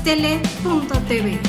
porastele.tv.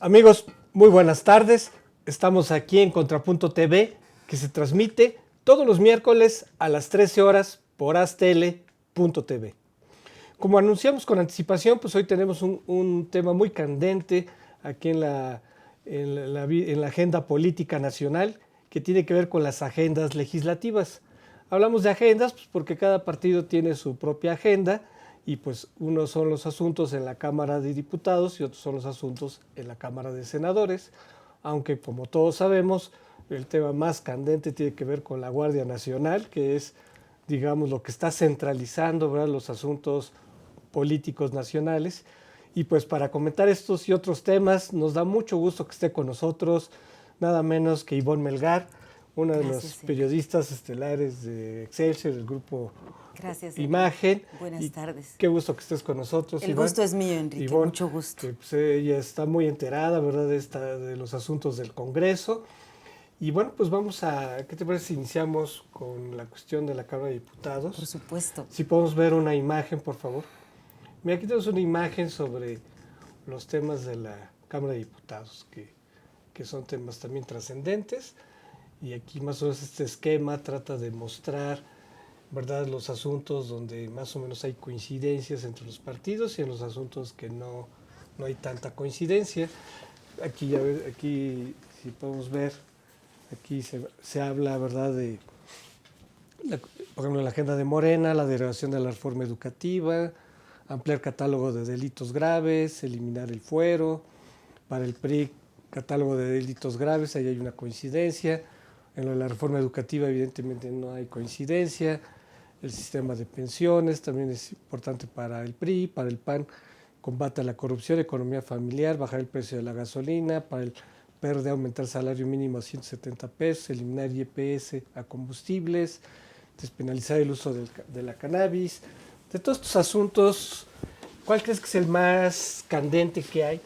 Amigos, muy buenas tardes. Estamos aquí en Contrapunto TV, que se transmite todos los miércoles a las 13 horas por astele.tv. Como anunciamos con anticipación, pues hoy tenemos un tema muy candente aquí en la agenda política nacional, que tiene que ver con las agendas legislativas. Hablamos de agendas pues porque cada partido tiene su propia agenda, y pues unos son los asuntos en la Cámara de Diputados y otros son los asuntos en la Cámara de Senadores, aunque como todos sabemos, el tema más candente tiene que ver con la Guardia Nacional, que es, digamos, lo que está centralizando, ¿verdad?, los asuntos políticos nacionales. Y pues para comentar estos y otros temas, nos da mucho gusto que esté con nosotros, nada menos que Ivonne Melgar, una de las periodistas estelares de Excelsior, del grupo Imagen. Buenas tardes. Qué gusto que estés con nosotros. El gusto es mío, Enrique, Ivonne, mucho gusto. Que, pues, ella está muy enterada, ¿verdad?, de los asuntos del Congreso. Y bueno, pues vamos a, ¿qué te parece si iniciamos con la cuestión de la Cámara de Diputados? Por supuesto. Si podemos ver una imagen, por favor. Mira, aquí tenemos una imagen sobre los temas de la Cámara de Diputados, que son temas también trascendentes. Y aquí más o menos este esquema trata de mostrar, ¿verdad?, los asuntos donde más o menos hay coincidencias entre los partidos y en los asuntos que no hay tanta coincidencia. Aquí, aquí si podemos ver, aquí se habla, ¿verdad?, de, por ejemplo, la agenda de Morena, la derogación de la reforma educativa, ampliar catálogo de delitos graves, eliminar el fuero. Para el PRI, catálogo de delitos graves, ahí hay una coincidencia. En la reforma educativa evidentemente no hay coincidencia. El sistema de pensiones también es importante para el PRI, para el PAN, combate a la corrupción, economía familiar, bajar el precio de la gasolina, para el PRD aumentar el salario mínimo a 170 pesos, eliminar IEPS a combustibles, despenalizar el uso de la cannabis. De todos estos asuntos, ¿cuál crees que es el más candente que hay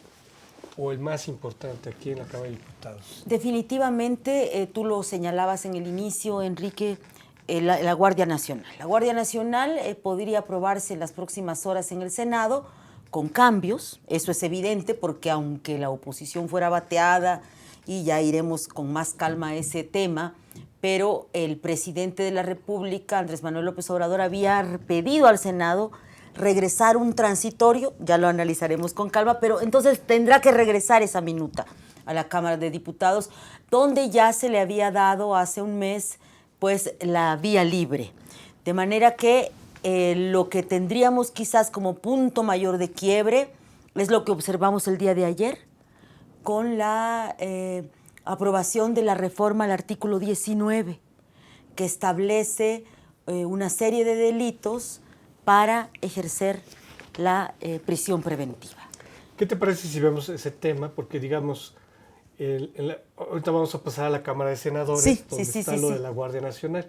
o el más importante aquí en la Cámara de Diputados? Definitivamente, tú lo señalabas en el inicio, Enrique, la Guardia Nacional. La Guardia Nacional podría aprobarse en las próximas horas en el Senado con cambios, eso es evidente, porque aunque la oposición fuera bateada, y ya iremos con más calma a ese tema, pero el presidente de la República, Andrés Manuel López Obrador, había pedido al Senado regresar un transitorio, ya lo analizaremos con calma, pero entonces tendrá que regresar esa minuta a la Cámara de Diputados, donde ya se le había dado hace un mes pues la vía libre. De manera que lo que tendríamos quizás como punto mayor de quiebre es lo que observamos el día de ayer con la aprobación de la reforma al artículo 19, que establece una serie de delitos para ejercer la prisión preventiva. ¿Qué te parece si vemos ese tema? Porque, digamos, Ahorita vamos a pasar a la Cámara de Senadores, Sí, donde sí, está sí, lo sí. de la Guardia Nacional.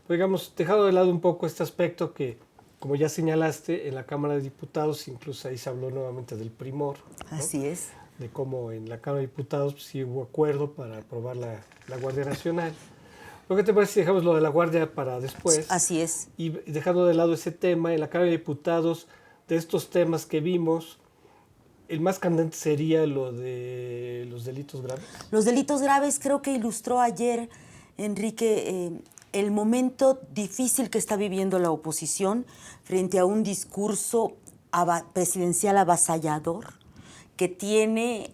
Pero digamos, dejado de lado un poco este aspecto que, como ya señalaste, en la Cámara de Diputados, incluso ahí se habló nuevamente del primor, ¿no? Así es. De cómo en la Cámara de Diputados pues, sí hubo acuerdo para aprobar la Guardia Nacional. Lo que te parece si dejamos lo de la Guardia para después, Así es. y dejando de lado ese tema, en la Cámara de Diputados, de estos temas que vimos, el más candente sería lo de los delitos graves. Los delitos graves creo que ilustró ayer, Enrique, el momento difícil que está viviendo la oposición frente a un discurso presidencial avasallador que tiene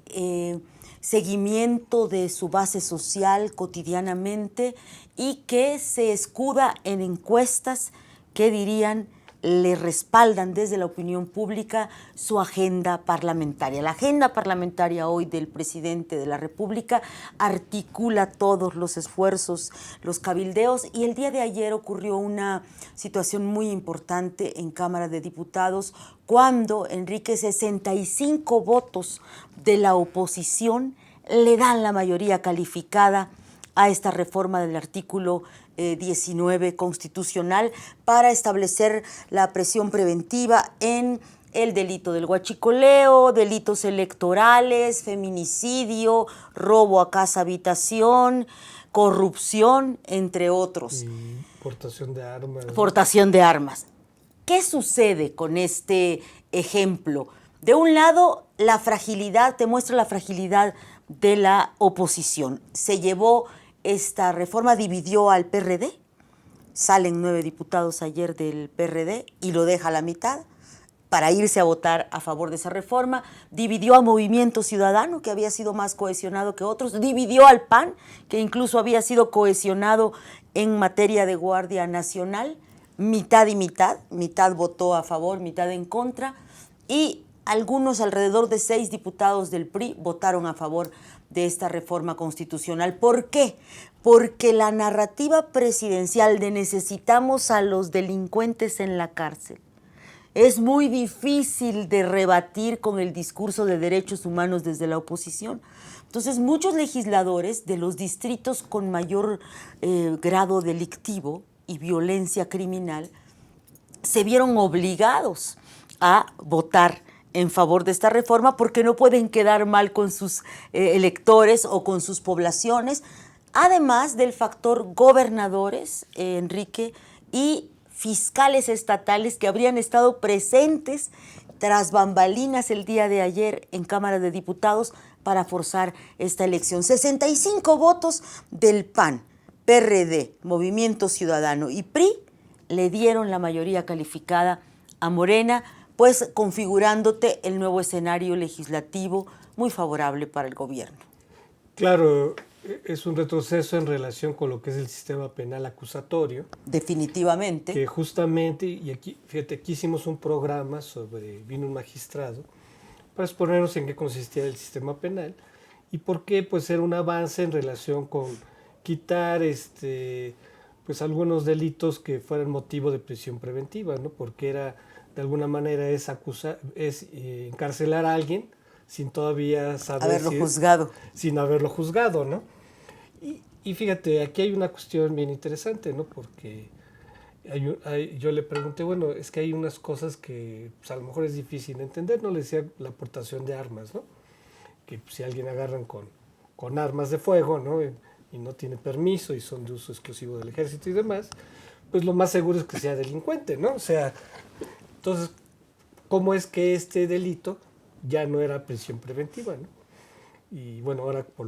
seguimiento de su base social cotidianamente y que se escuda en encuestas que dirían le respaldan desde la opinión pública su agenda parlamentaria. La agenda parlamentaria hoy del presidente de la República articula todos los esfuerzos, los cabildeos, y el día de ayer ocurrió una situación muy importante en Cámara de Diputados cuando, Enrique, 65 votos de la oposición le dan la mayoría calificada a esta reforma del artículo 19 constitucional para establecer la prisión preventiva en el delito del huachicoleo, delitos electorales, feminicidio, robo a casa habitación, corrupción, entre otros. Y portación de armas. Portación de armas. ¿Qué sucede con este ejemplo? De un lado, la fragilidad, te muestra la fragilidad de la oposición. Se llevó esta reforma, dividió al PRD, salen 9 diputados ayer del PRD y lo deja a la mitad para irse a votar a favor de esa reforma, dividió a Movimiento Ciudadano, que había sido más cohesionado que otros, dividió al PAN, que incluso había sido cohesionado en materia de Guardia Nacional, mitad y mitad votó a favor, mitad en contra, y algunos, alrededor de 6 diputados del PRI, votaron a favor de esta reforma constitucional. ¿Por qué? Porque la narrativa presidencial de necesitamos a los delincuentes en la cárcel es muy difícil de rebatir con el discurso de derechos humanos desde la oposición. Entonces, muchos legisladores de los distritos con mayor grado delictivo y violencia criminal se vieron obligados a votar en favor de esta reforma porque no pueden quedar mal con sus electores o con sus poblaciones, además del factor gobernadores, Enrique, y fiscales estatales que habrían estado presentes tras bambalinas el día de ayer en Cámara de Diputados para forzar esta elección. 65 votos del PAN, PRD, Movimiento Ciudadano y PRI le dieron la mayoría calificada a Morena, pues configurándote el nuevo escenario legislativo muy favorable para el gobierno. Claro, es un retroceso en relación con lo que es el sistema penal acusatorio. Definitivamente. Que justamente, y aquí, fíjate, aquí hicimos un programa vino un magistrado, para exponernos en qué consistía el sistema penal y por qué pues era un avance en relación con quitar pues algunos delitos que fueran motivo de prisión preventiva, ¿no? Porque era, de alguna manera, es encarcelar a alguien sin todavía saber haberlo juzgado. Sin haberlo juzgado, ¿no? Y fíjate, aquí hay una cuestión bien interesante, ¿no? Porque yo le pregunté, bueno, es que hay unas cosas que pues, a lo mejor es difícil de entender, ¿no? Le decía la aportación de armas, ¿no? Que pues, si alguien agarran con armas de fuego, ¿no? Y no tiene permiso y son de uso exclusivo del ejército y demás, pues lo más seguro es que sea delincuente, ¿no? O sea, entonces, ¿cómo es que este delito ya no era prisión preventiva, ¿no? Y bueno, ahora por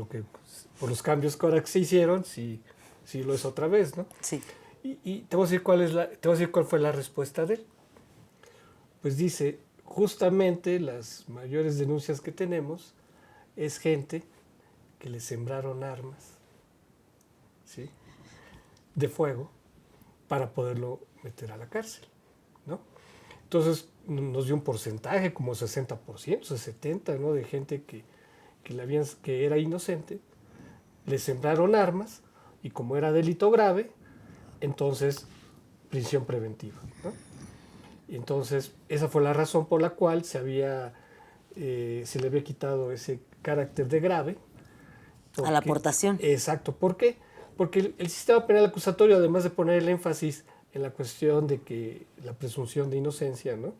los cambios que ahora se hicieron, sí lo es otra vez, ¿no? Sí. Y te voy a decir cuál fue la respuesta de él. Pues dice, justamente las mayores denuncias que tenemos es gente que le sembraron armas, ¿sí? De fuego para poderlo meter a la cárcel, ¿no? Entonces nos dio un porcentaje, como 60%, 70%, ¿no? De gente que era inocente, le sembraron armas y como era delito grave, entonces prisión preventiva, ¿no? Y entonces esa fue la razón por la cual se le había quitado ese carácter de grave A la aportación. Exacto. ¿Por qué? Porque el sistema penal acusatorio, además de poner el énfasis en la cuestión de que la presunción de inocencia, ¿no?,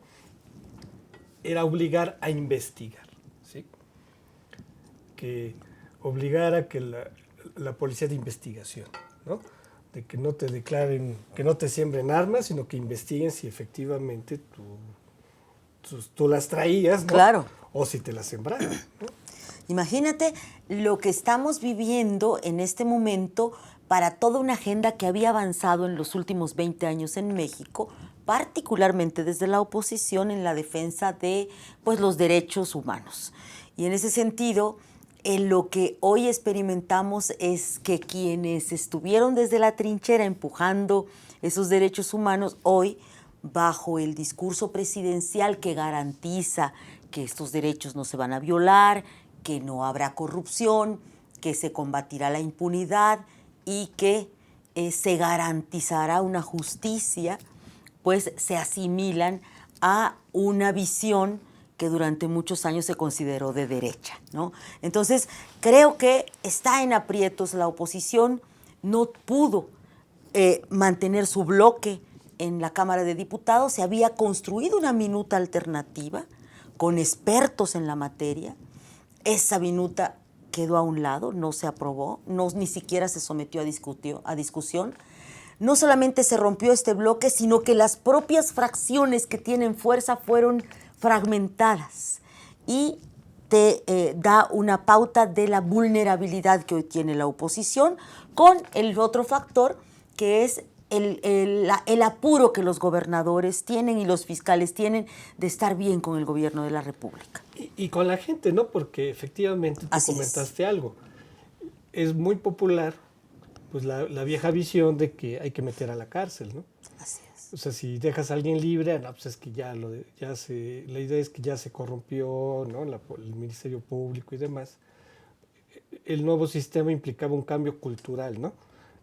era obligar a investigar, ¿sí? Que obligara que la policía de investigación, ¿no?, de que no te declaren, que no te siembren armas, sino que investiguen si efectivamente tú las traías, ¿no? Claro. O si te las sembraron, ¿no? Imagínate lo que estamos viviendo en este momento para toda una agenda que había avanzado en los últimos 20 años en México, particularmente desde la oposición en la defensa de, pues, los derechos humanos. Y en ese sentido, lo que hoy experimentamos es que quienes estuvieron desde la trinchera empujando esos derechos humanos, hoy, bajo el discurso presidencial que garantiza que estos derechos no se van a violar, que no habrá corrupción, que se combatirá la impunidad y que se garantizará una justicia, pues se asimilan a una visión que durante muchos años se consideró de derecha, ¿no? Entonces, creo que está en aprietos la oposición, no pudo mantener su bloque en la Cámara de Diputados, se había construido una minuta alternativa con expertos en la materia. Esa minuta quedó a un lado, no se aprobó, ni siquiera se sometió a discusión. No solamente se rompió este bloque, sino que las propias fracciones que tienen fuerza fueron fragmentadas y te da una pauta de la vulnerabilidad que hoy tiene la oposición, con el otro factor que es el apuro que los gobernadores tienen y los fiscales tienen de estar bien con el gobierno de la República. Y con la gente, ¿no? Porque efectivamente tú comentaste algo. Es muy popular, pues, la vieja visión de que hay que meter a la cárcel, ¿no? Así es. O sea, si dejas a alguien libre, no, pues es que la idea es que ya se corrompió, ¿no?, el Ministerio Público y demás. El nuevo sistema implicaba un cambio cultural, ¿no?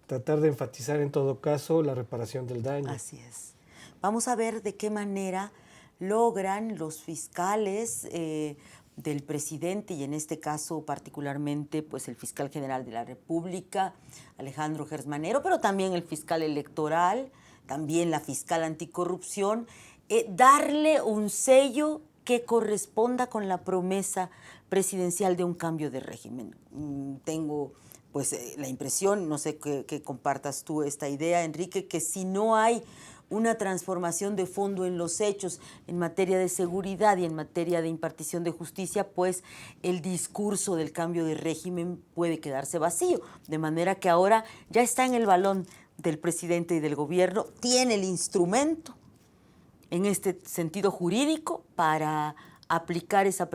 Tratar de enfatizar en todo caso la reparación del daño. Así es. Vamos a ver de qué manera logran los fiscales del presidente, y en este caso particularmente pues el fiscal general de la República, Alejandro Gersmanero, pero también el fiscal electoral, también la fiscal anticorrupción, darle un sello que corresponda con la promesa presidencial de un cambio de régimen. Tengo pues la impresión, no sé que compartas tú esta idea, Enrique, que si no hay una transformación de fondo en los hechos en materia de seguridad y en materia de impartición de justicia, pues el discurso del cambio de régimen puede quedarse vacío. De manera que ahora ya está en el balón del presidente y del gobierno, tiene el instrumento en este sentido jurídico para aplicar esa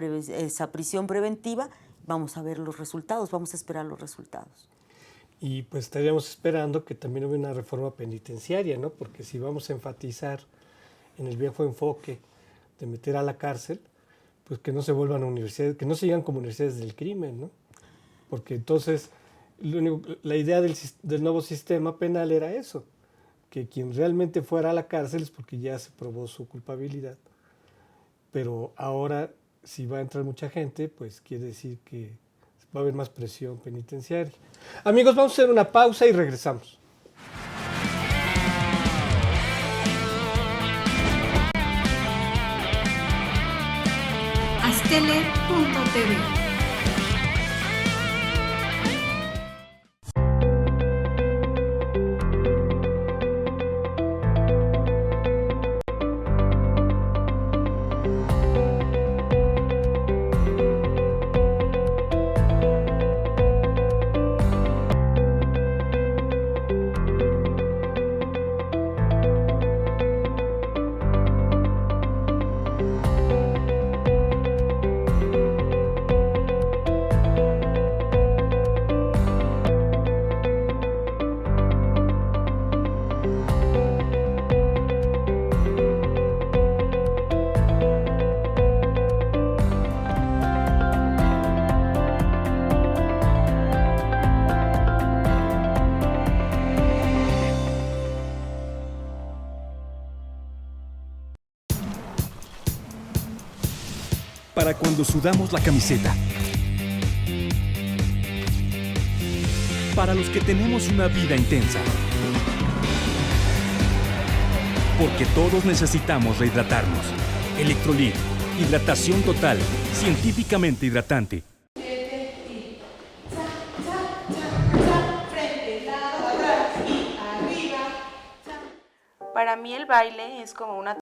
prisión preventiva. Vamos a ver los resultados, vamos a esperar los resultados. Y pues estaríamos esperando que también hubiera una reforma penitenciaria, ¿no? Porque si vamos a enfatizar en el viejo enfoque de meter a la cárcel, pues que no se vuelvan a universidades, que no se sigan como universidades del crimen, ¿no? Porque entonces la idea del nuevo sistema penal era eso, que quien realmente fuera a la cárcel es porque ya se probó su culpabilidad. Pero ahora, si va a entrar mucha gente, pues quiere decir que va a haber más presión penitenciaria. Amigos, vamos a hacer una pausa y regresamos. Aztele.tv. Para cuando sudamos la camiseta. para los que tenemos una vida intensa. Porque todos necesitamos rehidratarnos. Electrolit, hidratación total, científicamente hidratante. Para mí el baile es como una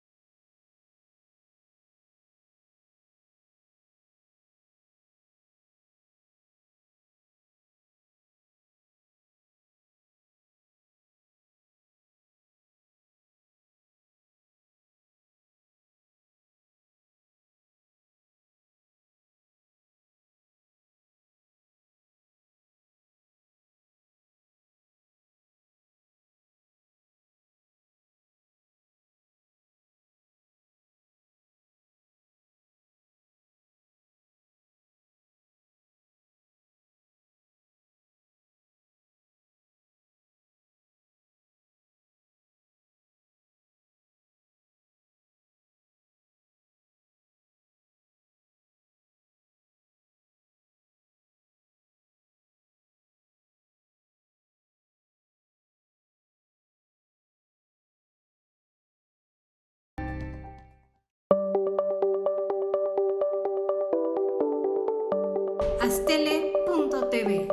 Astele.tv.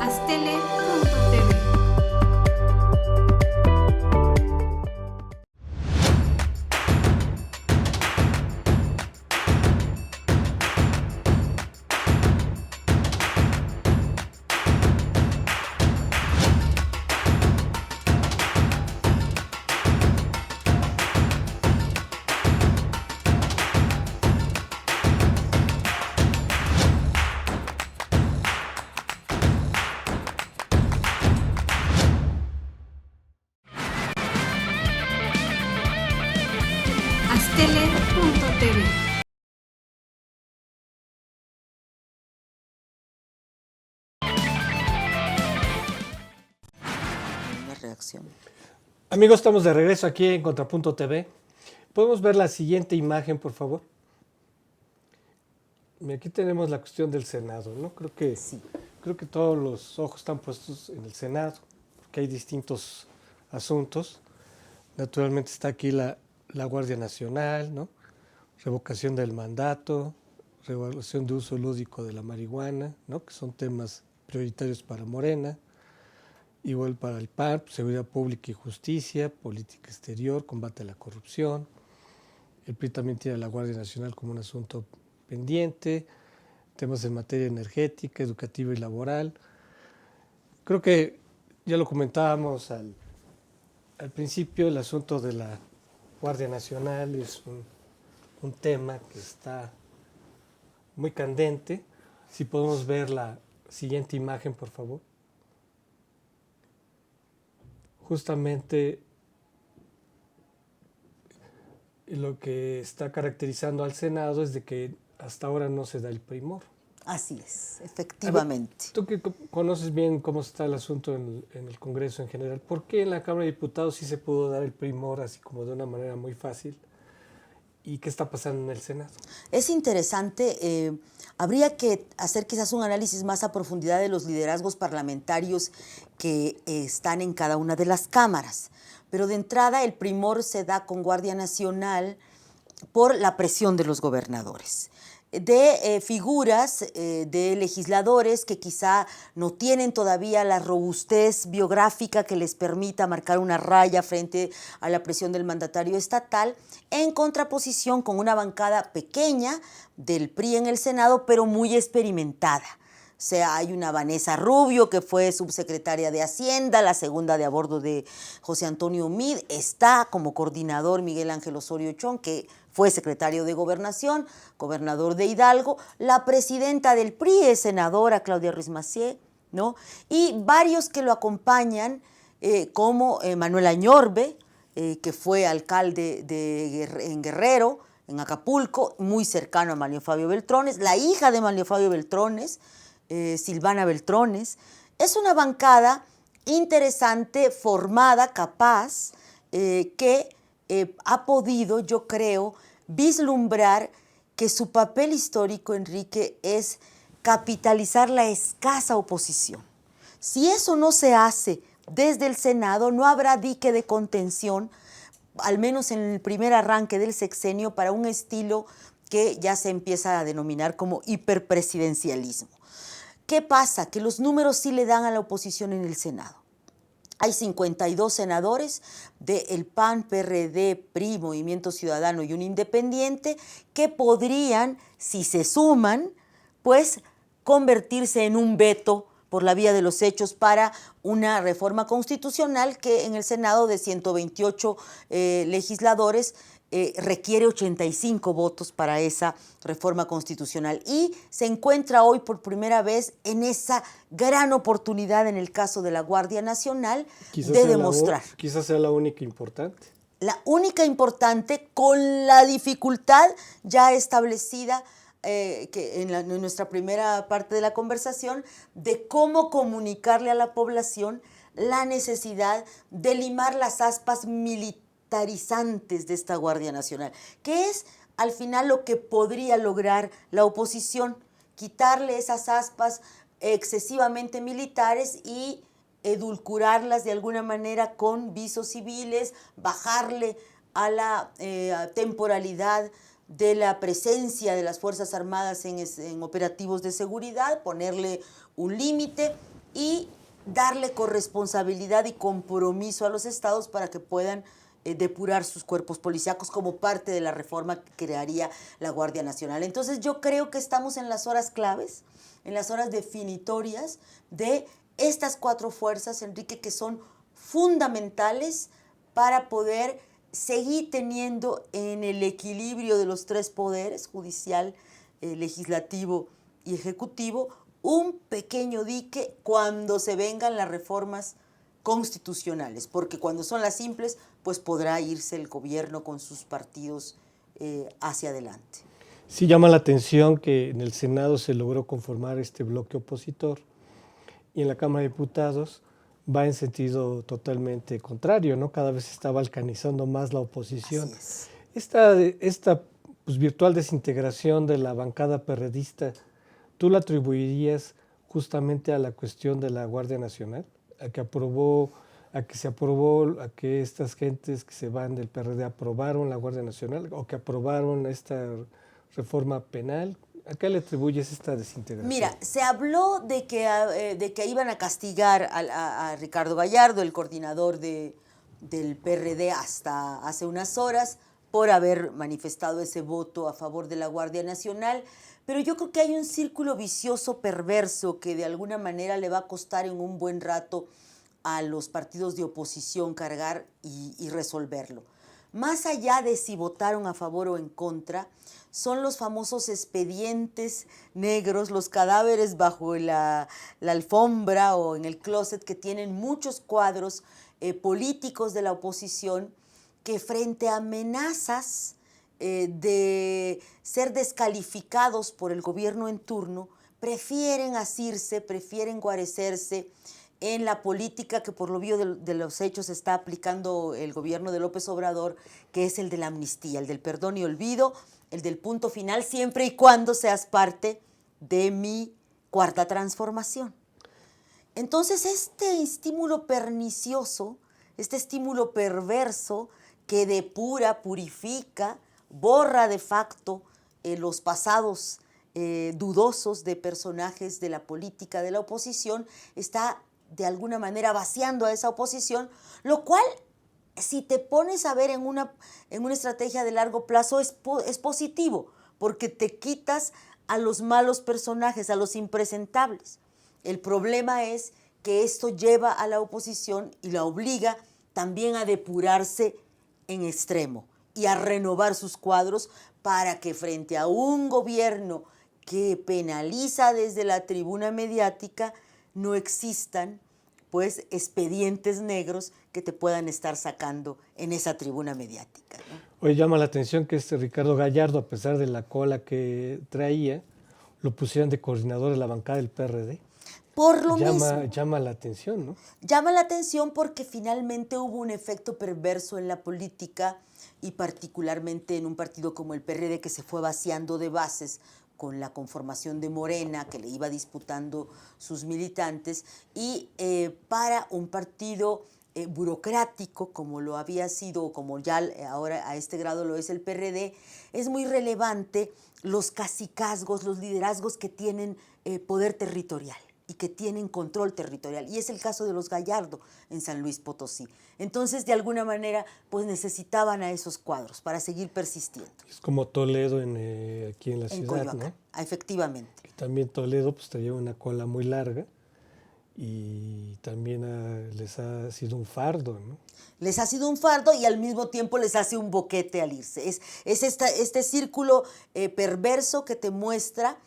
Astele.tv. Astele.tv. Una reacción. Amigos, estamos de regreso aquí en Contrapunto TV. ¿Podemos ver la siguiente imagen, por favor? Mira, aquí tenemos la cuestión del Senado, ¿no? Creo que todos los ojos están puestos en el Senado, porque hay distintos asuntos. Naturalmente está aquí la Guardia Nacional, ¿no? Revocación del mandato, regulación de uso lúdico de la marihuana, ¿no? Que son temas prioritarios para Morena, igual para el PAN, seguridad pública y justicia, política exterior, combate a la corrupción. El PRI también tiene a la Guardia Nacional como un asunto pendiente, temas en materia energética, educativa y laboral. Creo que ya lo comentábamos al principio, el asunto de la Guardia Nacional es un tema que está muy candente. Si podemos ver la siguiente imagen, por favor. Justamente lo que está caracterizando al Senado es de que hasta ahora no se da el primor. Así es, efectivamente. Ver, tú que conoces bien cómo está el asunto en el Congreso en general, ¿por qué en la Cámara de Diputados sí se pudo dar el primor así como de una manera muy fácil? ¿Y qué está pasando en el Senado? Es interesante, habría que hacer quizás un análisis más a profundidad de los liderazgos parlamentarios que están en cada una de las cámaras. Pero de entrada el primor se da con Guardia Nacional por la presión de los gobernadores, de figuras de legisladores que quizá no tienen todavía la robustez biográfica que les permita marcar una raya frente a la presión del mandatario estatal, en contraposición con una bancada pequeña del PRI en el Senado, pero muy experimentada. O sea, hay una Vanessa Rubio, que fue subsecretaria de Hacienda, la segunda de a bordo de José Antonio Meade. Está como coordinador Miguel Ángel Osorio Chong, que fue secretario de Gobernación, gobernador de Hidalgo. La presidenta del PRI es senadora Claudia Ruiz Massieu, ¿no? Y varios que lo acompañan, como Manuel Añorbe, que fue alcalde en Guerrero, en Acapulco, muy cercano a Manlio Fabio Beltrones, la hija de Manlio Fabio Beltrones, Silvana Beltrones. Es una bancada interesante, formada, capaz, que ha podido, yo creo, vislumbrar que su papel histórico, Enrique, es capitalizar la escasa oposición. Si eso no se hace desde el Senado, no habrá dique de contención, al menos en el primer arranque del sexenio, para un estilo que ya se empieza a denominar como hiperpresidencialismo. ¿Qué pasa? Que los números sí le dan a la oposición en el Senado. Hay 52 senadores del PAN, PRD, PRI, Movimiento Ciudadano y un independiente que podrían, si se suman, pues convertirse en un veto por la vía de los hechos para una reforma constitucional que en el Senado de 128 legisladores requiere 85 votos para esa reforma constitucional y se encuentra hoy por primera vez en esa gran oportunidad en el caso de la Guardia Nacional de demostrar. Quizás sea la única importante. La única importante con la dificultad ya establecida que en nuestra primera parte de la conversación, de cómo comunicarle a la población la necesidad de limar las aspas militarizantes de esta Guardia Nacional, que es al final lo que podría lograr la oposición, quitarle esas aspas excesivamente militares y edulcorarlas de alguna manera con visos civiles, bajarle a la temporalidad de la presencia de las Fuerzas Armadas en operativos de seguridad, ponerle un límite y darle corresponsabilidad y compromiso a los estados para que puedan depurar sus cuerpos policíacos como parte de la reforma que crearía la Guardia Nacional. Entonces yo creo que estamos en las horas claves, en las horas definitorias de estas cuatro fuerzas, Enrique, que son fundamentales para poder seguir teniendo en el equilibrio de los tres poderes, judicial, legislativo y ejecutivo, un pequeño dique cuando se vengan las reformas constitucionales, porque cuando son las simples, pues podrá irse el gobierno con sus partidos hacia adelante. Sí llama la atención que en el Senado se logró conformar este bloque opositor y en la Cámara de Diputados va en sentido totalmente contrario, ¿no? Cada vez se está balcanizando más la oposición. Así es. Esta pues, virtual desintegración de la bancada perredista, ¿tú la atribuirías justamente a la cuestión de la Guardia Nacional? A que estas gentes que se van del PRD aprobaron la Guardia Nacional o que aprobaron esta reforma penal. ¿A qué le atribuyes esta desintegración? Mira, se habló de que iban a castigar a Ricardo Gallardo, el coordinador del PRD, hasta hace unas horas por haber manifestado ese voto a favor de la Guardia Nacional, pero yo creo que hay un círculo vicioso perverso que de alguna manera le va a costar en un buen rato a los partidos de oposición cargar y resolverlo. Más allá de si votaron a favor o en contra, son los famosos expedientes negros, los cadáveres bajo la alfombra o en el closet que tienen muchos cuadros políticos de la oposición que frente a amenazas de ser descalificados por el gobierno en turno, prefieren asirse, prefieren guarecerse en la política que por lo vio de los hechos está aplicando el gobierno de López Obrador, que es el de la amnistía, el del perdón y olvido, el del punto final, siempre y cuando seas parte de mi cuarta transformación. Entonces, este estímulo pernicioso, este estímulo perverso que depura, purifica, borra de facto los pasados dudosos de personajes de la política de la oposición, está de alguna manera vaciando a esa oposición, lo cual, si te pones a ver en una estrategia de largo plazo, es positivo, porque te quitas a los malos personajes, a los impresentables. El problema es que esto lleva a la oposición y la obliga también a depurarse en extremo y a renovar sus cuadros para que frente a un gobierno que penaliza desde la tribuna mediática no existan pues expedientes negros que te puedan estar sacando en esa tribuna mediática, ¿no? Hoy llama la atención que Ricardo Gallardo, a pesar de la cola que traía, lo pusieran de coordinador de la bancada del PRD. Por lo mismo. Llama la atención, ¿no? Llama la atención porque finalmente hubo un efecto perverso en la política y particularmente en un partido como el PRD que se fue vaciando de bases con la conformación de Morena que le iba disputando sus militantes y para un partido burocrático como lo había sido o como ya ahora a este grado lo es el PRD, es muy relevante los cacicazgos, los liderazgos que tienen poder territorial y que tienen control territorial. Y es el caso de los Gallardo en San Luis Potosí. Entonces, de alguna manera, pues necesitaban a esos cuadros para seguir persistiendo. Es como Toledo aquí en la En ciudad, Coyoacán, ¿no? efectivamente. Que también Toledo pues traía una cola muy larga y también les ha sido un fardo, ¿no? Les ha sido un fardo y al mismo tiempo les hace un boquete al irse. Es este círculo perverso que te muestra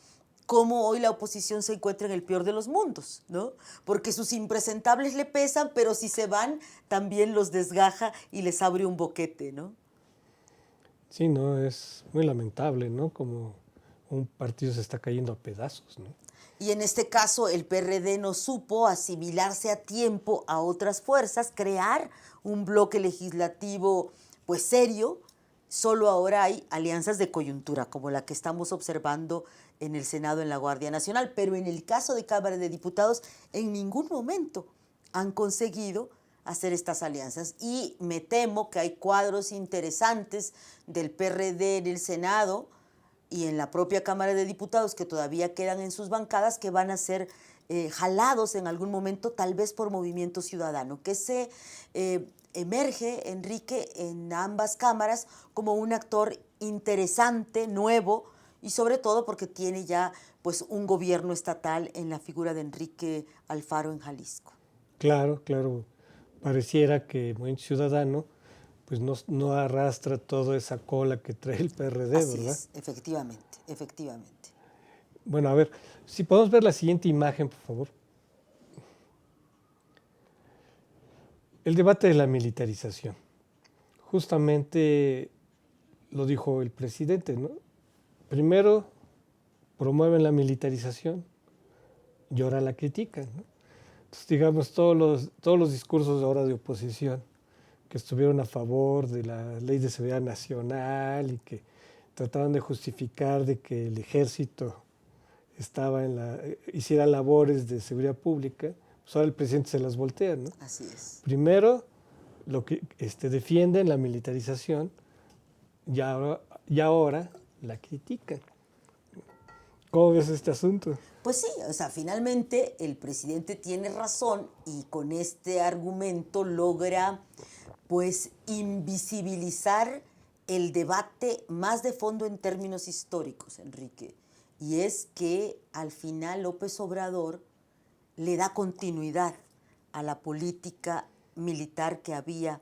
cómo hoy la oposición se encuentra en el peor de los mundos, ¿no? Porque sus impresentables le pesan, pero si se van, también los desgaja y les abre un boquete, ¿no? Sí, no, es muy lamentable, ¿no? Como un partido se está cayendo a pedazos, ¿no? Y en este caso el PRD no supo asimilarse a tiempo a otras fuerzas, crear un bloque legislativo pues serio. Solo ahora hay alianzas de coyuntura, como la que estamos observando en el Senado en la Guardia Nacional, pero en el caso de Cámara de Diputados, en ningún momento han conseguido hacer estas alianzas. Y me temo que hay cuadros interesantes del PRD en el Senado y en la propia Cámara de Diputados que todavía quedan en sus bancadas que van a ser jalados en algún momento, tal vez por Movimiento Ciudadano, que se emerge, Enrique, en ambas cámaras como un actor interesante, nuevo, y sobre todo porque tiene ya pues un gobierno estatal en la figura de Enrique Alfaro en Jalisco. Claro, claro. Pareciera que Movimiento Ciudadano pues no arrastra toda esa cola que trae el PRD, Así ¿verdad? es, efectivamente, efectivamente. Bueno, a ver, si podemos ver la siguiente imagen, por favor. El debate de la militarización. Justamente lo dijo el presidente, ¿no? Primero promueven la militarización y ahora la critican, ¿no? Entonces, digamos, todos los discursos ahora de oposición que estuvieron a favor de la Ley de Seguridad Nacional y que trataban de justificar de que el ejército hiciera labores de seguridad pública, pues ahora el presidente se las voltea, ¿no? Así es. Primero, lo que defienden la militarización y ahora la critican. ¿Cómo ves este asunto? Pues sí, o sea, finalmente el presidente tiene razón y con este argumento logra pues invisibilizar el debate más de fondo en términos históricos, Enrique. Y es que al final López Obrador le da continuidad a la política militar que había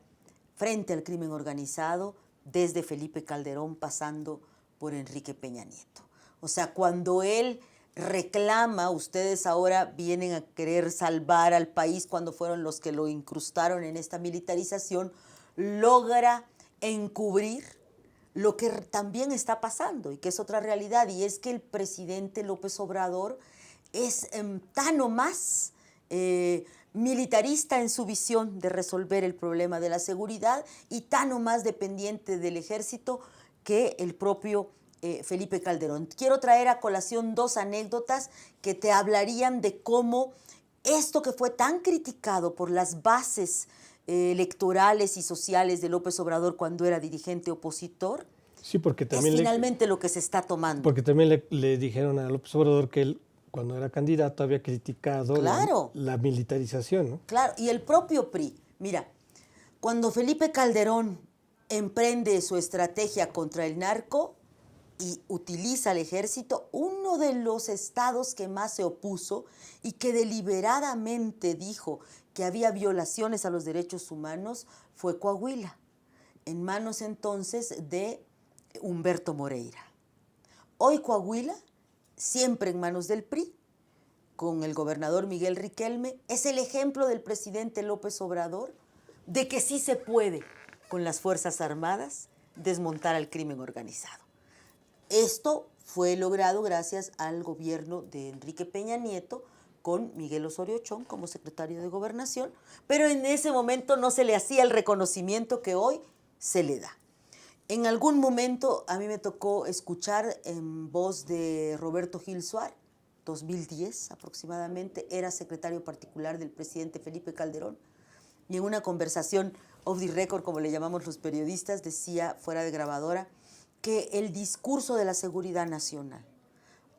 frente al crimen organizado desde Felipe Calderón pasando por Enrique Peña Nieto. O sea, cuando él reclama, ustedes ahora vienen a querer salvar al país cuando fueron los que lo incrustaron en esta militarización, logra encubrir lo que también está pasando y que es otra realidad, y es que el presidente López Obrador es tan o más militarista en su visión de resolver el problema de la seguridad y tan o más dependiente del ejército que el propio Felipe Calderón. Quiero traer a colación dos anécdotas que te hablarían de cómo esto que fue tan criticado por las bases electorales y sociales de López Obrador cuando era dirigente opositor, Sí, porque también es finalmente lo que se está tomando. Porque también le dijeron a López Obrador que él, cuando era candidato, había criticado Claro. la militarización, ¿no? Claro, y el propio PRI. Mira, cuando Felipe Calderón emprende su estrategia contra el narco y utiliza al ejército, uno de los estados que más se opuso y que deliberadamente dijo que había violaciones a los derechos humanos fue Coahuila, en manos entonces de Humberto Moreira. Hoy Coahuila, siempre en manos del PRI, con el gobernador Miguel Riquelme es el ejemplo del presidente López Obrador de que sí se puede con las Fuerzas Armadas desmontar al crimen organizado. Esto fue logrado gracias al gobierno de Enrique Peña Nieto con Miguel Osorio Chong como secretario de Gobernación, pero en ese momento no se le hacía el reconocimiento que hoy se le da. En algún momento a mí me tocó escuchar en voz de Roberto Gil Suárez, 2010 aproximadamente, era secretario particular del presidente Felipe Calderón, y en una conversación off the record, como le llamamos los periodistas, decía fuera de grabadora que el discurso de la seguridad nacional,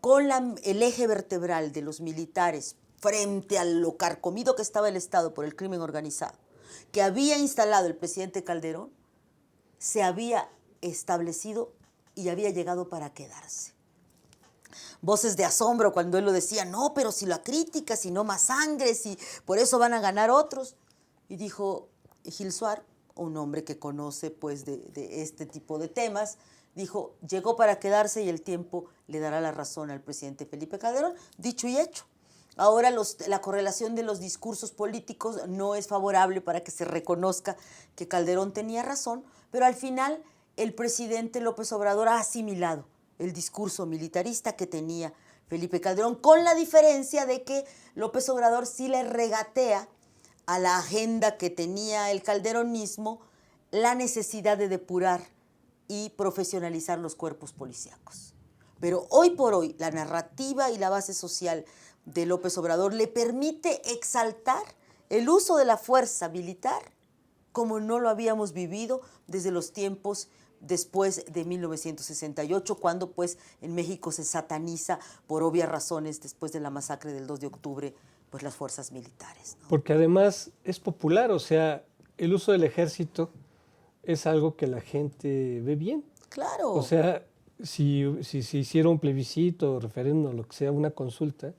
con el eje vertebral de los militares frente a lo carcomido que estaba el Estado por el crimen organizado, que había instalado el presidente Calderón, se había establecido y había llegado para quedarse. Voces de asombro cuando él lo decía, no, pero si la crítica, si no más sangre, si por eso van a ganar otros. Y dijo Gil Suárez, un hombre que conoce pues de este tipo de temas, dijo, llegó para quedarse y el tiempo le dará la razón al presidente Felipe Calderón, dicho y hecho. Ahora la correlación de los discursos políticos no es favorable para que se reconozca que Calderón tenía razón, pero al final el presidente López Obrador ha asimilado el discurso militarista que tenía Felipe Calderón, con la diferencia de que López Obrador sí le regatea a la agenda que tenía el calderonismo la necesidad de depurar y profesionalizar los cuerpos policíacos. Pero hoy por hoy la narrativa y la base social de López Obrador le permite exaltar el uso de la fuerza militar como no lo habíamos vivido desde los tiempos después de 1968, cuando pues en México se sataniza por obvias razones después de la masacre del 2 de octubre, pues las fuerzas militares, ¿no? Porque además es popular, o sea, el uso del ejército es algo que la gente ve bien. Claro. O sea, si se hiciera un plebiscito, referéndum, lo que sea, una consulta,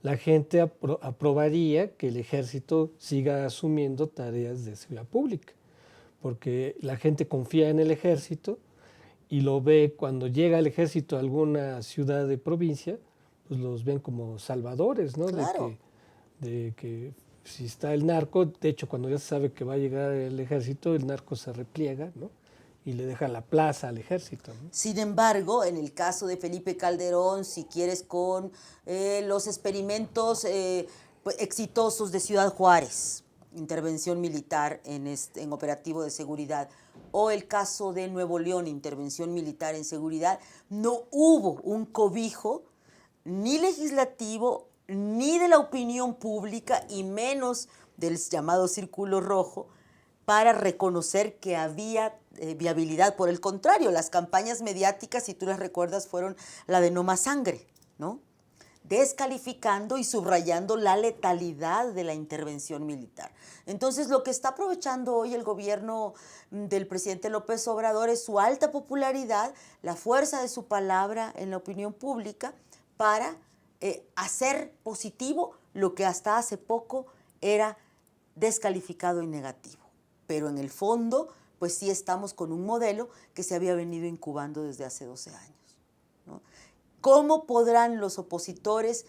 la gente aprobaría que el ejército siga asumiendo tareas de seguridad pública, porque la gente confía en el ejército y lo ve cuando llega el ejército a alguna ciudad de provincia, pues los ven como salvadores, ¿no? Claro. De que si está el narco, de hecho cuando ya se sabe que va a llegar el ejército, el narco se repliega, ¿no? Y le deja la plaza al ejército, ¿no? Sin embargo, en el caso de Felipe Calderón, si quieres con los experimentos pues, exitosos de Ciudad Juárez, intervención militar en operativo de seguridad, o el caso de Nuevo León, intervención militar en seguridad, no hubo un cobijo ni legislativo, ni de la opinión pública, y menos del llamado Círculo Rojo, para reconocer que había viabilidad. Por el contrario, las campañas mediáticas, si tú las recuerdas, fueron la de no más sangre, ¿no? Descalificando y subrayando la letalidad de la intervención militar. Entonces, lo que está aprovechando hoy el gobierno del presidente López Obrador es su alta popularidad, la fuerza de su palabra en la opinión pública para hacer positivo lo que hasta hace poco era descalificado y negativo. Pero en el fondo, pues sí estamos con un modelo que se había venido incubando desde hace 12 años, ¿no? ¿Cómo podrán los opositores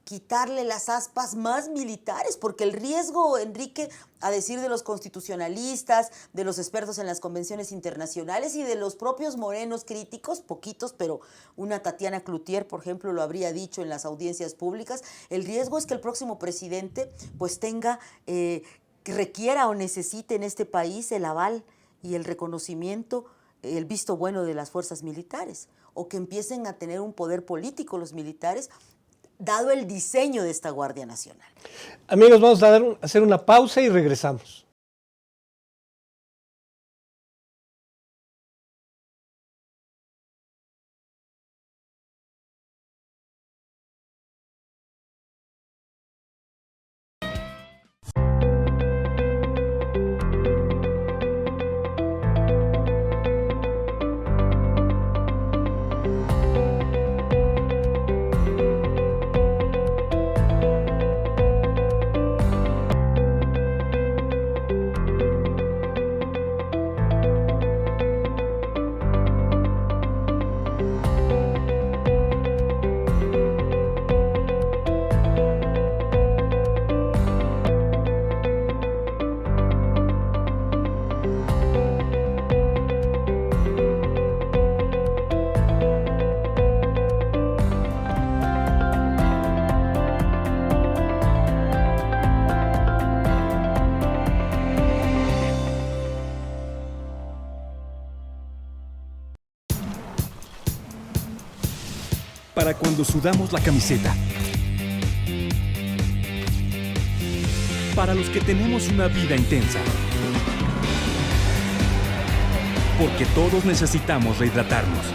quitarle las aspas más militares? Porque el riesgo, Enrique, a decir de los constitucionalistas, de los expertos en las convenciones internacionales y de los propios morenos críticos, poquitos, pero una Tatiana Cloutier, por ejemplo, lo habría dicho en las audiencias públicas, el riesgo es que el próximo presidente pues tenga que requiera o necesite en este país el aval y el reconocimiento, el visto bueno de las fuerzas militares, o que empiecen a tener un poder político los militares, dado el diseño de esta Guardia Nacional. Amigos, vamos a hacer una pausa y regresamos. para cuando sudamos la camiseta. Para los que tenemos una vida intensa. Porque todos necesitamos rehidratarnos.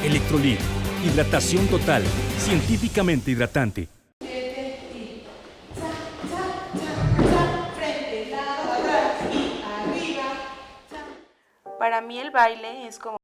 Electrolit, hidratación total, científicamente hidratante. Para mí el baile es como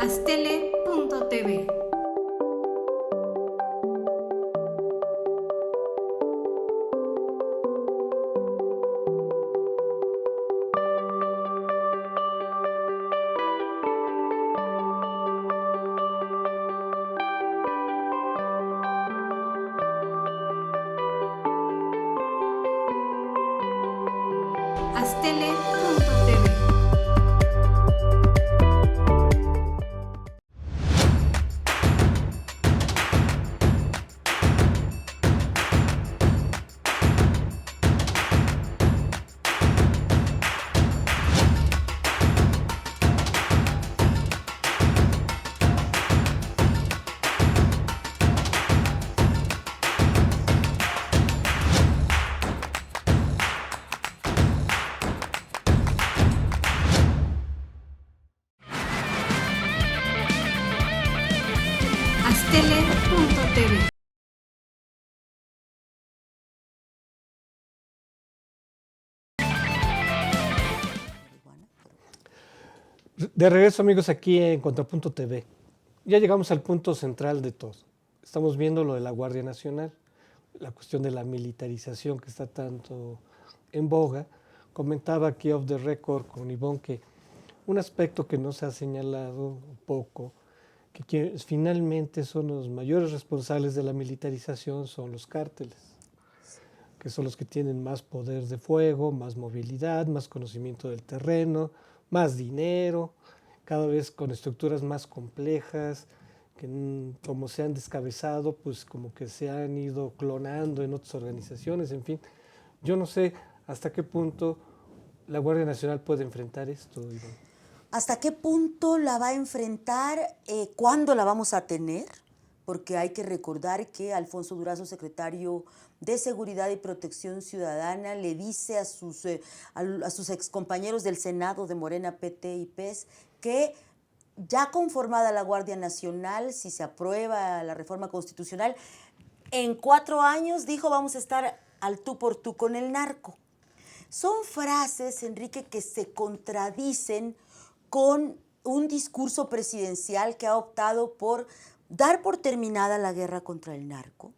Astele.tv. Astele.tv. Astele.tv. De regreso, amigos, aquí en Contrapunto TV. Ya llegamos al punto central de todo. Estamos viendo lo de la Guardia Nacional, la cuestión de la militarización que está tanto en boga. Comentaba aquí off the record con Ivonne que un aspecto que no se ha señalado poco, que quienes finalmente son los mayores responsables de la militarización son los cárteles, que son los que tienen más poder de fuego, más movilidad, más conocimiento del terreno, más dinero, cada vez con estructuras más complejas, que como se han descabezado, pues como que se han ido clonando en otras organizaciones, en fin. Yo no sé hasta qué punto la Guardia Nacional puede enfrentar esto, Ivonne. ¿Hasta qué punto la va a enfrentar? ¿Cuándo la vamos a tener? Porque hay que recordar que Alfonso Durazo, secretario de Seguridad y Protección Ciudadana, le dice a sus excompañeros del Senado de Morena, PT y PES que ya conformada la Guardia Nacional, si se aprueba la reforma constitucional, en 4 años, dijo, vamos a estar al tú por tú con el narco. Son frases, Enrique, que se contradicen con un discurso presidencial que ha optado por dar por terminada la guerra contra el narco,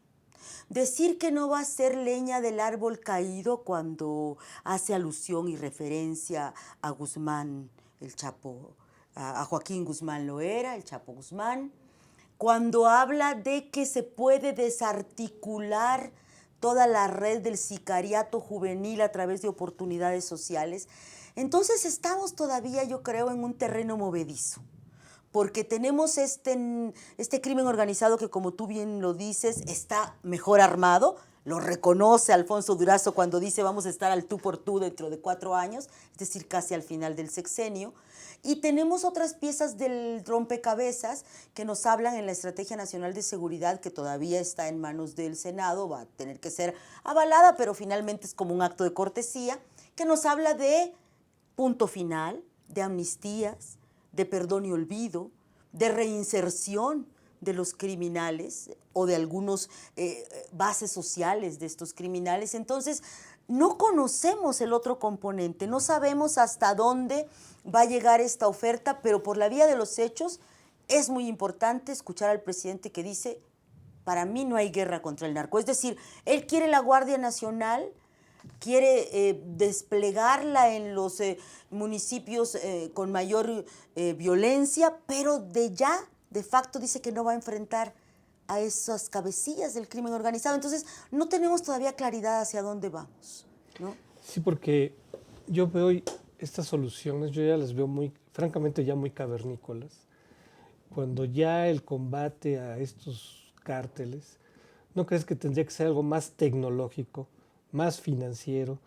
decir que no va a ser leña del árbol caído cuando hace alusión y referencia a Guzmán, el Chapo, a Joaquín Guzmán Loera, el Chapo Guzmán, cuando habla de que se puede desarticular toda la red del sicariato juvenil a través de oportunidades sociales. Entonces estamos todavía, yo creo, en un terreno movedizo, porque tenemos este crimen organizado que, como tú bien lo dices, está mejor armado, lo reconoce Alfonso Durazo cuando dice vamos a estar al tú por tú dentro de 4 años, es decir, casi al final del sexenio, y tenemos otras piezas del rompecabezas que nos hablan en la Estrategia Nacional de Seguridad, que todavía está en manos del Senado, va a tener que ser avalada, pero finalmente es como un acto de cortesía, que nos habla de punto final, de amnistías, de perdón y olvido, de reinserción de los criminales o de algunos bases sociales de estos criminales. Entonces, no conocemos el otro componente, no sabemos hasta dónde va a llegar esta oferta, pero por la vía de los hechos es muy importante escuchar al presidente que dice, para mí no hay guerra contra el narco. Es decir, él quiere la Guardia Nacional, quiere desplegarla en los municipios con mayor violencia, pero de facto dice que no va a enfrentar a esas cabecillas del crimen organizado. Entonces, no tenemos todavía claridad hacia dónde vamos, ¿no? Sí, porque yo veo estas soluciones, yo ya las veo muy, francamente, ya muy cavernícolas. Cuando ya el combate a estos cárteles, ¿no crees que tendría que ser algo más tecnológico, más financiero,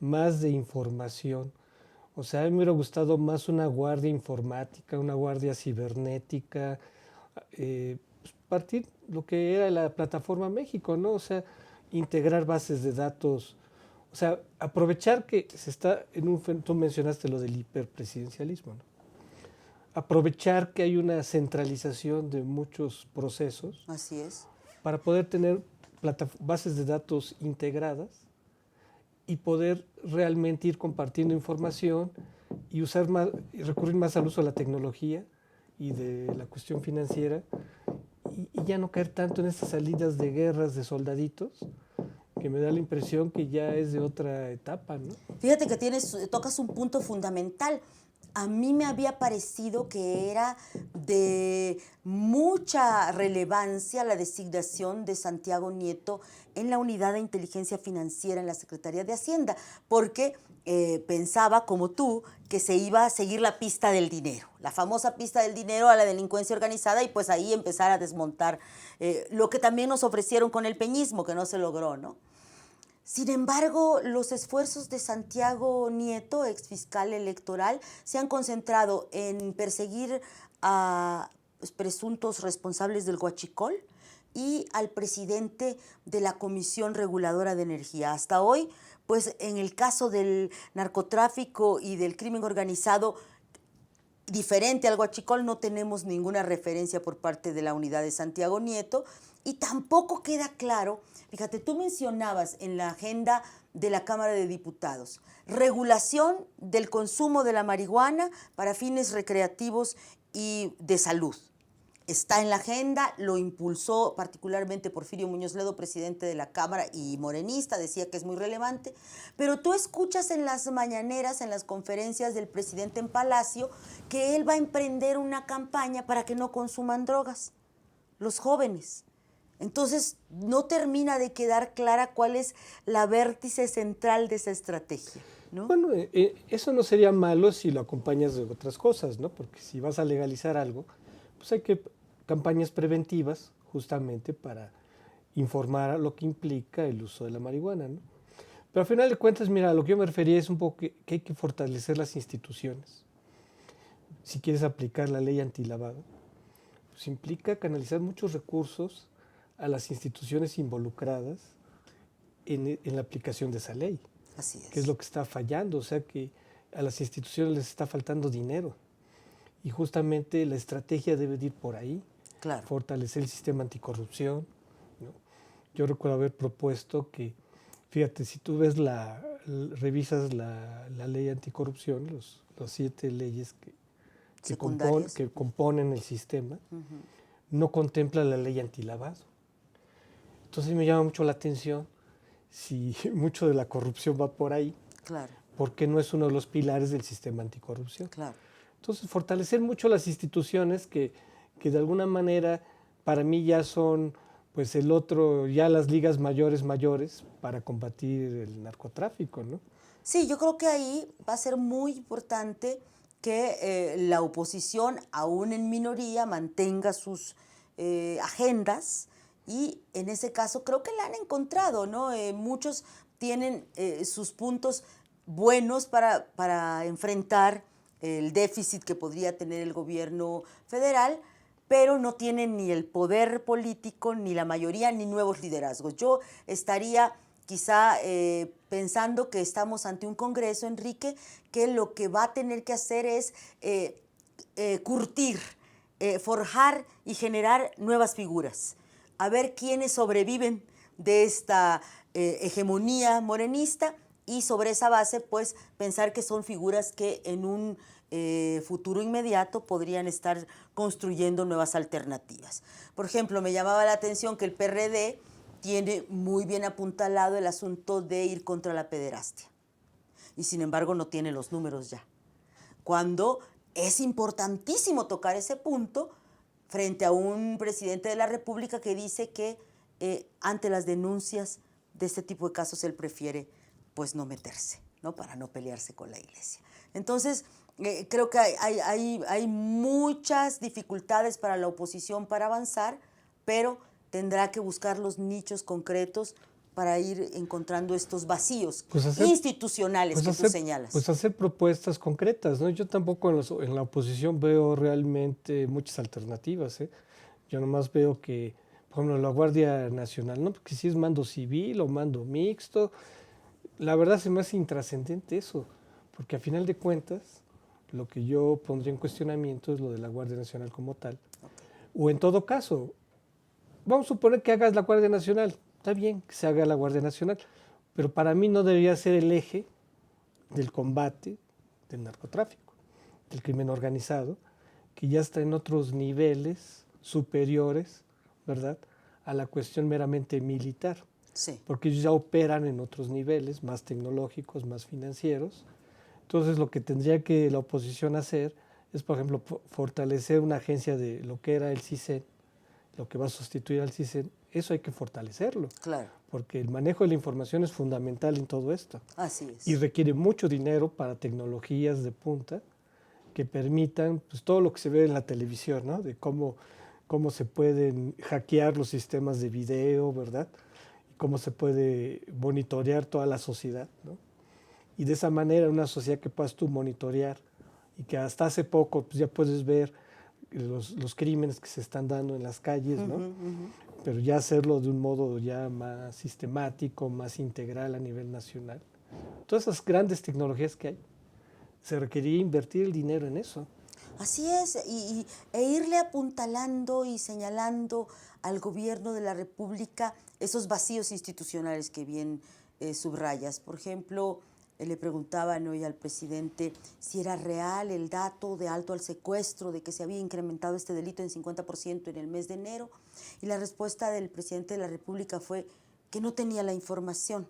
más de información? O sea, a mí me hubiera gustado más una guardia informática, una guardia cibernética, partir lo que era la plataforma México, ¿no? O sea, integrar bases de datos, o sea, aprovechar que se está tú mencionaste lo del hiperpresidencialismo, ¿no? Aprovechar que hay una centralización de muchos procesos. Así es. Para poder tener bases de datos integradas y poder realmente ir compartiendo información y usar más, y recurrir más al uso de la tecnología y de la cuestión financiera y ya no caer tanto en estas salidas de guerras de soldaditos, que me da la impresión que ya es de otra etapa, ¿no? Fíjate que tocas un punto fundamental. A mí me había parecido que era de mucha relevancia la designación de Santiago Nieto en la Unidad de Inteligencia Financiera en la Secretaría de Hacienda, porque pensaba, como tú, que se iba a seguir la pista del dinero, la famosa pista del dinero a la delincuencia organizada y pues ahí empezar a desmontar lo que también nos ofrecieron con el peñismo, que no se logró, ¿no? Sin embargo, los esfuerzos de Santiago Nieto, exfiscal electoral, se han concentrado en perseguir a presuntos responsables del huachicol y al presidente de la Comisión Reguladora de Energía. Hasta hoy, pues en el caso del narcotráfico y del crimen organizado, diferente al huachicol, no tenemos ninguna referencia por parte de la unidad de Santiago Nieto y tampoco queda claro. Fíjate, tú mencionabas en la agenda de la Cámara de Diputados, regulación del consumo de la marihuana para fines recreativos y de salud. Está en la agenda, lo impulsó particularmente Porfirio Muñoz Ledo, presidente de la Cámara y morenista, decía que es muy relevante, pero tú escuchas en las mañaneras, en las conferencias del presidente en Palacio, que él va a emprender una campaña para que no consuman drogas, los jóvenes. Entonces, no termina de quedar clara cuál es la vértice central de esa estrategia, ¿no? Bueno, eso no sería malo si lo acompañas de otras cosas, ¿no? Porque si vas a legalizar algo, pues hay que campañas preventivas justamente para informar a lo que implica el uso de la marihuana, ¿no? Pero al final de cuentas, mira, a lo que yo me refería es un poco que hay que fortalecer las instituciones. Si quieres aplicar la ley antilavado, pues implica canalizar muchos recursos a las instituciones involucradas en la aplicación de esa ley. Así es. Que es lo que está fallando, o sea que a las instituciones les está faltando dinero. Y justamente la estrategia debe de ir por ahí, Claro. fortalecer el sistema anticorrupción, ¿no? Yo recuerdo haber propuesto que, fíjate, si tú ves revisas la ley anticorrupción, los 7 leyes que componen el sistema, no contempla la ley antilavado. Entonces me llama mucho la atención, si mucho de la corrupción va por ahí, Claro. ¿por qué no es uno de los pilares del sistema anticorrupción? Claro. Entonces, fortalecer mucho las instituciones que de alguna manera para mí ya son pues ya las ligas mayores para combatir el narcotráfico, ¿no? Sí, yo creo que ahí va a ser muy importante que la oposición, aún en minoría, mantenga sus agendas y en ese caso creo que la han encontrado, ¿no? Muchos tienen sus puntos buenos para enfrentar el déficit que podría tener el gobierno federal, pero no tienen ni el poder político, ni la mayoría, ni nuevos liderazgos. Yo estaría quizá pensando que estamos ante un Congreso, Enrique, que lo que va a tener que hacer es curtir, forjar y generar nuevas figuras, a ver quiénes sobreviven de esta hegemonía morenista y sobre esa base, pues, pensar que son figuras que en un futuro inmediato podrían estar construyendo nuevas alternativas. Por ejemplo, me llamaba la atención que el PRD tiene muy bien apuntalado el asunto de ir contra la pederastia y sin embargo no tiene los números ya. Cuando es importantísimo tocar ese punto frente a un presidente de la República que dice que ante las denuncias de este tipo de casos él prefiere pues no meterse, ¿no? Para no pelearse con la Iglesia. Entonces, creo que hay muchas dificultades para la oposición para avanzar, pero tendrá que buscar los nichos concretos para ir encontrando estos vacíos institucionales que tú señalas. Pues hacer propuestas concretas, ¿no? Yo tampoco en la oposición veo realmente muchas alternativas, ¿eh? Yo nomás veo que, por ejemplo, la Guardia Nacional, ¿no? Porque si es mando civil o mando mixto, la verdad se me hace intrascendente eso, porque a final de cuentas, lo que yo pondría en cuestionamiento es lo de la Guardia Nacional como tal. O en todo caso, vamos a suponer que hagas la Guardia Nacional, está bien que se haga la Guardia Nacional, pero para mí no debería ser el eje del combate del narcotráfico, del crimen organizado, que ya está en otros niveles superiores, ¿verdad?, a la cuestión meramente militar. Sí. Porque ellos ya operan en otros niveles, más tecnológicos, más financieros. Entonces lo que tendría que la oposición hacer es, por ejemplo, fortalecer una agencia de lo que era el CISEN, lo que va a sustituir al CISEN, eso hay que fortalecerlo. Claro. Porque el manejo de la información es fundamental en todo esto. Así es. Y requiere mucho dinero para tecnologías de punta que permitan pues, todo lo que se ve en la televisión, ¿no? De cómo se pueden hackear los sistemas de video, ¿verdad? Y cómo se puede monitorear toda la sociedad, ¿no? Y de esa manera una sociedad que puedas tú monitorear y que hasta hace poco pues, ya puedes ver los crímenes que se están dando en las calles, ¿no? Pero ya hacerlo de un modo ya más sistemático, más integral a nivel nacional. Todas esas grandes tecnologías que hay, se requería invertir el dinero en eso. Así es, e irle apuntalando y señalando al gobierno de la República esos vacíos institucionales que bien subrayas. Por ejemplo, le preguntaban hoy al presidente si era real el dato de alto al secuestro, de que se había incrementado este delito en 50% en el mes de enero, y la respuesta del presidente de la República fue que no tenía la información,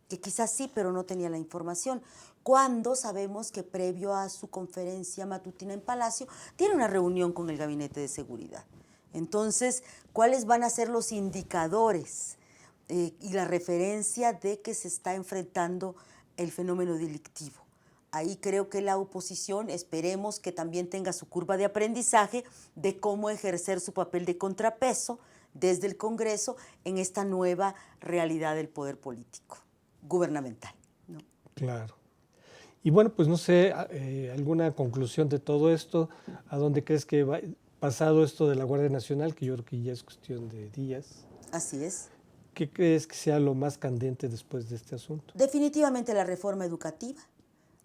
que quizás sí, pero no tenía la información, cuando sabemos que previo a su conferencia matutina en Palacio, tiene una reunión con el Gabinete de Seguridad. Entonces, ¿cuáles van a ser los indicadores y la referencia de que se está enfrentando el fenómeno delictivo? Ahí creo que la oposición, esperemos que también tenga su curva de aprendizaje de cómo ejercer su papel de contrapeso desde el Congreso en esta nueva realidad del poder político, gubernamental, ¿no? Claro. Y bueno, pues no sé, alguna conclusión de todo esto, ¿a dónde crees que va, pasado esto de la Guardia Nacional, que yo creo que ya es cuestión de días? Así es. ¿Qué crees que sea lo más candente después de este asunto? Definitivamente la reforma educativa.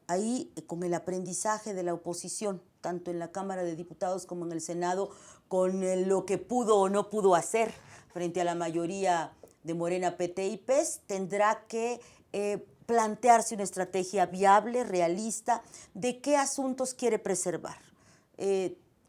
Ahí, con el aprendizaje de la oposición, tanto en la Cámara de Diputados como en el Senado, con lo que pudo o no pudo hacer frente a la mayoría de Morena, PT y PES, tendrá que plantearse una estrategia viable, realista, de qué asuntos quiere preservar.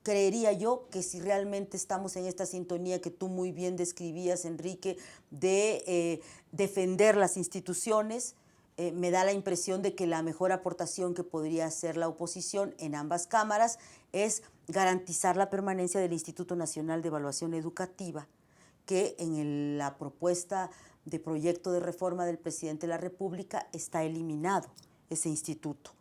Creería yo que si realmente estamos en esta sintonía que tú muy bien describías, Enrique, de defender las instituciones, me da la impresión de que la mejor aportación que podría hacer la oposición en ambas cámaras es garantizar la permanencia del Instituto Nacional de Evaluación Educativa, que en la propuesta de proyecto de reforma del presidente de la República está eliminado ese instituto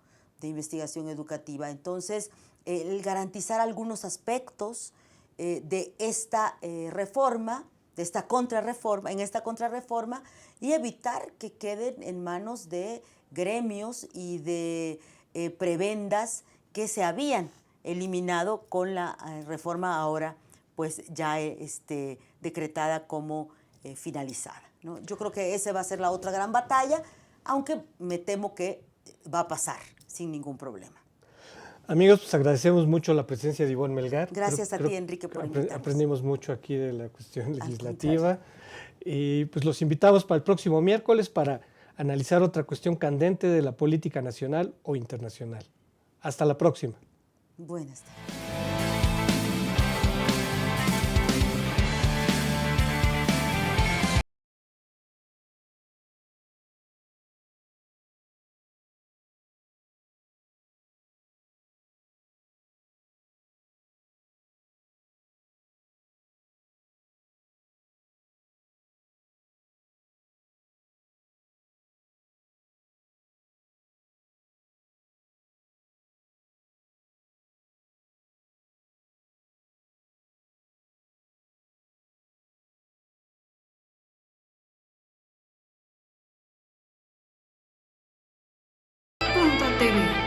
de investigación educativa. Entonces, el garantizar algunos aspectos de esta reforma, de esta contrarreforma, en esta contrarreforma, y evitar que queden en manos de gremios y de prebendas que se habían eliminado con la reforma ahora pues ya decretada como finalizada. ¿no? Yo creo que esa va a ser la otra gran batalla, aunque me temo que va a pasar sin ningún problema. Amigos, pues agradecemos mucho la presencia de Ivonne Melgar. Gracias a ti, Enrique, por invitarnos. Aprendimos mucho aquí de la cuestión legislativa. Y pues los invitamos para el próximo miércoles para analizar otra cuestión candente de la política nacional o internacional. Hasta la próxima. Buenas tardes. Punto TV.